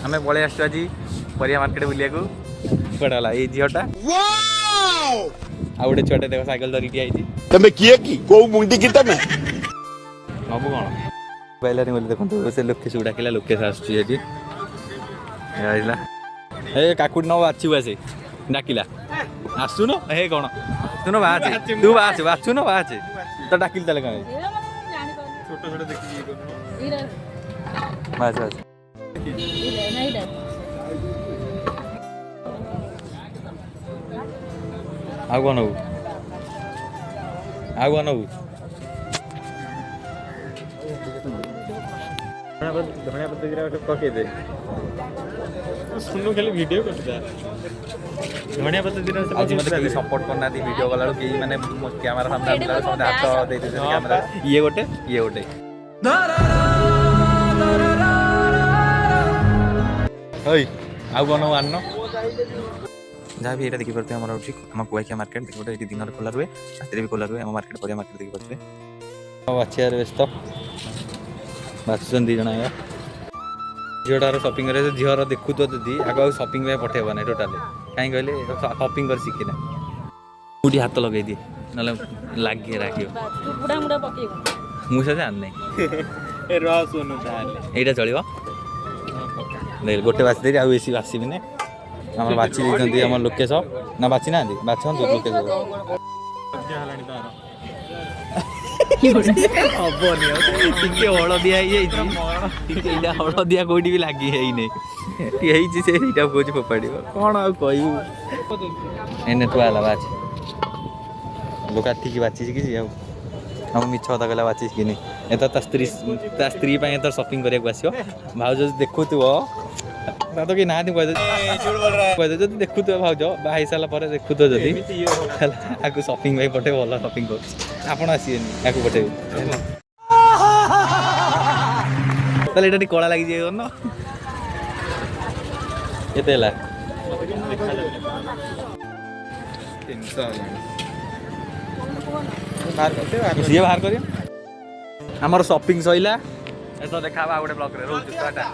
आम पलि आसु आज परिया मार्केट बुलिया कड़ा गला ये झीटा आ गोटे छुआटे देख साइकेल धरिक तमे किए की को मुंडी की तमे नबु कौन पाइलानी बोली देखो से लोकेश को डाकिला लोकेश आसुची हे काकुड़ी न बाछी आसे डाकिला आसुन हे कौन तू न बाचे तू बाचे बाछु न बाचे तो डाकिल ताले कहीं छोट छोट देखिए बाच बाच आउ कौन नबू आउ कौन नबू धनिया पत्ता जीरा पके दे सुनो खाली वीडियो करता धनिया पत्ता जीरा आज मत के सपोर्ट करना दी वीडियो वाला के माने कैमरा सामने आला सब हाथ दे दे कैमरा ये गोटे ओय आउ कौन आन जहाँ भी ये देखी पारे आम आम कुआखिया मार्केट देखो ये दिन खोला रुए रात भी खोला रुए आम मार्केट परिया मार्केट देखी पारे बाछियार व्यस्त बाछुन दी जना झीटार सपिंग झीर देखु तो दीदी आगे सपिंग पठेब ना टोटाल कहीं कहले सपिंग कर शिखिना मुझे हाथ लगे दिए ना लगे राखी मुझे जान नहीं यहाँ चलो देख गोटे बाची दे आउ बेसी बासी ना आम बाची देखते आम लोकेश ना बाची ना बाछन लोकेश हबनी हलदिया हलदिया कौटी भी लगी है से कौच फोपाड़ कौन आ कहने तुला बाच लोक ठीक बाची कि हम मिछ कथा कहला बाची कि एत स्त्री सपिंग करने आस भाज देखु तो कि ना कह देखु भाज बाई सारा देखु जदि आपको सपिंग पठे भल सपिंग कर आपण आसबेनि या पठे कला लगी जाए न केते सी बाहर कर आमर सपिंग सैला एत देखा गोटे ब्लॉक रे रोज टाटा।